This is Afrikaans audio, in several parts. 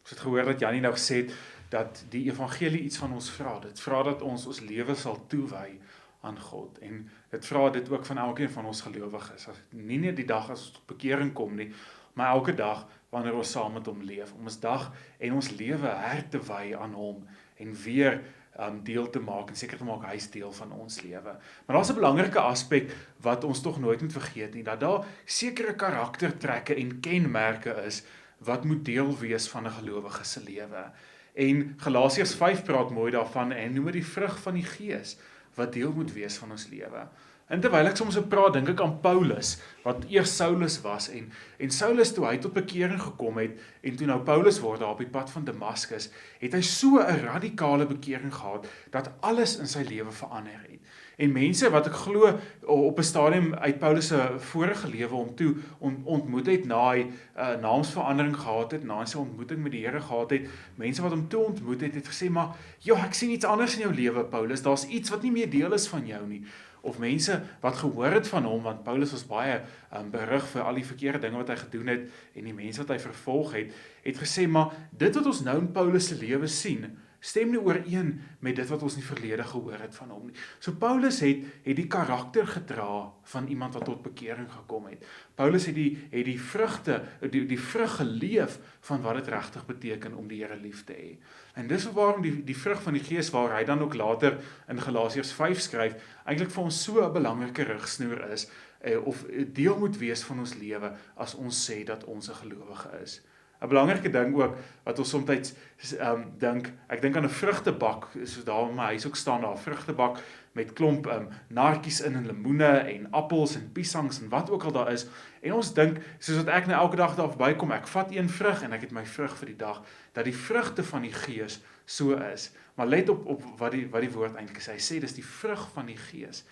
Ons het gehoor dat Jannie nou gesê het, dat die evangelie iets van ons vra. Dit vra dat ons lewe sal toewy aan God. En dit vra dit ook van elkeen van ons gelowiges. Nie net die dag as ons tot bekering kom nie, maar elke dag wanneer ons saam met hom leef. Om ons dag en ons lewe her te wy aan hom. En weer deel te maak en seker te maak hy is deel van ons lewe. Maar daar's 'n belangrike aspek wat ons tog nooit moet vergeet nie, dat daar sekere karaktertrekke en kenmerke is wat moet deel wees van 'n gelowige se lewe. En Galasiërs 5 praat mooi daarvan en noem dit die vrug van die Gees wat deel moet wees van ons lewe. En terwyl ek soms so praat, dink ek aan Paulus, wat eers Saulus was en Saulus toe hy tot bekering gekom het en toe nou Paulus word daar op die pad van Damaskus, het hy so 'n radikale bekering gehad dat alles in sy lewe verander het. En mense wat ek glo op 'n stadium uit Paulus se vorige lewe om toe ontmoet het, na hy naamsverandering gehad het, na hy sy ontmoeting met die Here gehad het, mense wat hom toe ontmoet het, het gesê, maar ja, ek sien iets anders in jou lewe, Paulus, daar's iets wat nie meer deel is van jou nie. Of mense wat gehoor het van hom, want Paulus was baie berig vir al die verkeerde dinge wat hy gedoen het, en die mense wat hy vervolg het gesê, maar dit wat ons nou in Paulus se lewe sien, stem nie ooreen met dit wat ons in die verlede gehoor het van hom nie. So Paulus het die karakter gedra van iemand wat tot bekering gekom het. Paulus het die vrugte, die vrug geleef van wat dit regtig beteken om die Here lief te hê. En dis waarom die vrug van die Gees, waar hy dan ook later in Galasiërs 5 skryf, eintlik vir ons so 'n belangrike rigsnoer is, of deel moet wees van ons lewe as ons sê dat ons 'n gelowige is. 'n belangrike ding ook, wat ons soms dink, ek dink aan 'n vrugtebak, soos daar in my huis ook staan daar, 'n vrugtebak met klomp naartjies in en lemoene en appels en piesangs en wat ook al daar is, en ons dink, soos wat ek nou elke dag daar verbykom, ek vat een vrug en ek het my vrug vir die dag, dat die vrugte van die Gees so is, maar let op wat die woord eintlik sê, hy sê dis die vrug van die Gees.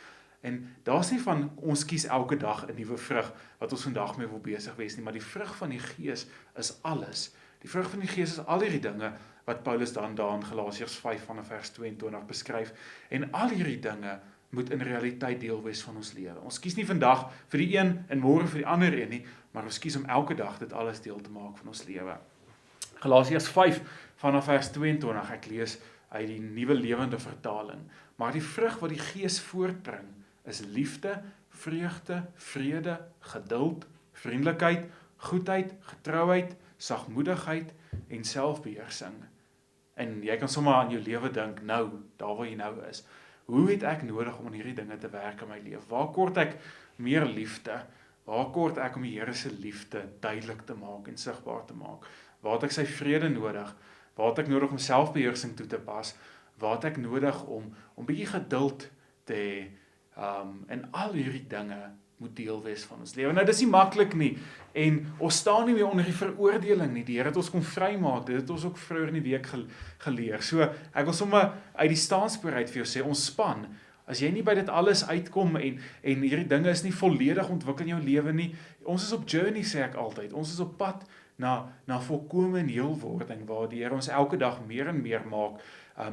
En daar's nie van, ons kies elke dag 'n nuwe vrug, wat ons vandag mee wil besig wees nie, maar die vrug van die Gees is alles. Die vrug van die Gees is al hierdie dinge, wat Paulus dan daar in Galasiërs 5 vanaf vers 22 beskryf, en al hierdie dinge moet in realiteit deel wees van ons lewe. Ons kies nie vandag vir die een en môre vir die ander een nie, maar ons kies om elke dag dit alles deel te maak van ons lewe. Galasiërs 5 vanaf vers 22, ek lees uit die Nuwe Lewende Vertaling, maar die vrug wat die Gees voortbring, is liefde, vreugde, vrede, geduld, vriendelikheid, goedheid, getrouheid, sagmoedigheid en selfbeheersing. En jy kan sommer aan jou lewe dink, nou, daar waar jy nou is. Hoe het ek nodig om aan hierdie dinge te werk in my lewe? Waar kort ek meer liefde? Waar kort ek om die Here se liefde duidelik te maak en sigbaar te maak? Waar het ek sy vrede nodig? Waar het ek nodig om selfbeheersing toe te pas? Waar het ek nodig om bietjie geduld te hê? En al hierdie dinge moet deel wees van ons lewe. Nou, dis nie maklik nie, en ons staan nie meer onder die veroordeling nie, die Here het ons kon vrymaak, dit het ons ook vroeër in die week geleer. So, ek wil sommer uit die staanspoor uit vir jou sê, ontspan, as jy nie by dit alles uitkom, en hierdie dinge is nie volledig ontwikkel in jou lewe nie, ons is op journey, sê ek altyd, ons is op pad na volkome en heelwording, waar die Here ons elke dag meer en meer maak,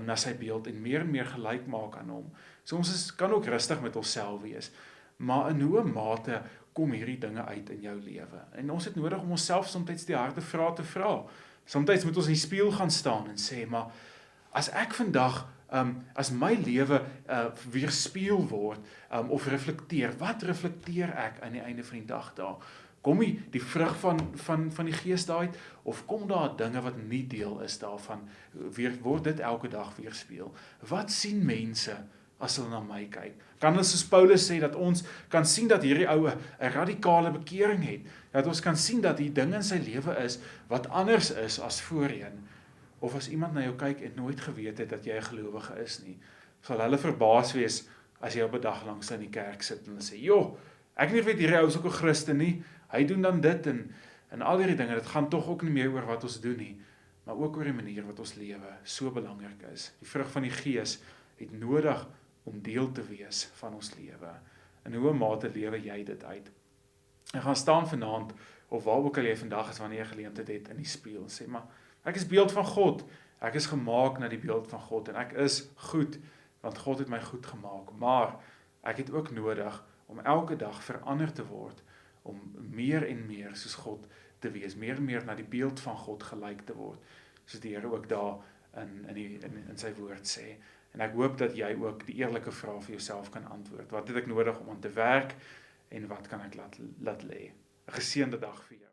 na sy beeld, en meer gelyk maak aan hom. So ons kan ook rustig met onsself wees, maar in hoe mate kom hierdie dinge uit in jou lewe? En ons het nodig om onsself soms die harde vrae te vra. Soms moet ons in die spieël gaan staan en sê, maar as ek vandag, as my lewe weerspieël word, of reflekteer, wat reflekteer ek aan die einde van die dag daar? Kom die vrug van die Gees daaruit, of kom daar dinge wat nie deel is daarvan, word dit elke dag weerspieël? Wat sien mense as hulle na my kyk? Kan hulle soos Paulus sê, dat ons kan sien dat hierdie oue 'n radikale bekering het, dat ons kan sien dat die dinge in sy lewe is, wat anders is as voorheen, of as iemand na jou kyk en nooit geweet het dat jy 'n gelowige is nie, sal hulle verbaas wees, as jy op 'n dag langs in die kerk sit, en hulle sê, joh, ek nie weet hierdie ou is ook 'n Christen nie, hy doen dan dit, en al hierdie dinge, dit gaan tog ook nie meer oor wat ons doen nie, maar ook oor die manier wat ons lewe so belangrik is. Die vrug van die Gees het nodig om deel te wees van ons lewe. In hoe mate lewe jy dit uit? En gaan staan vanaand, of waar ook al jy vandag is, wanneer jy geleentheid het in die spieël, sê maar, ek is beeld van God, ek is gemaak na die beeld van God, en ek is goed, want God het my goed gemaak, maar ek het ook nodig om elke dag verander te word, om meer en meer soos God te wees, meer en meer na die beeld van God gelyk te word, soos die Here ook daar in sy woord sê. En ek hoop dat jy ook die eerlike vraag vir jouself kan antwoord. Wat het ek nodig om aan te werk en wat kan ek laat lê? 'n Geseënde dag vir jou.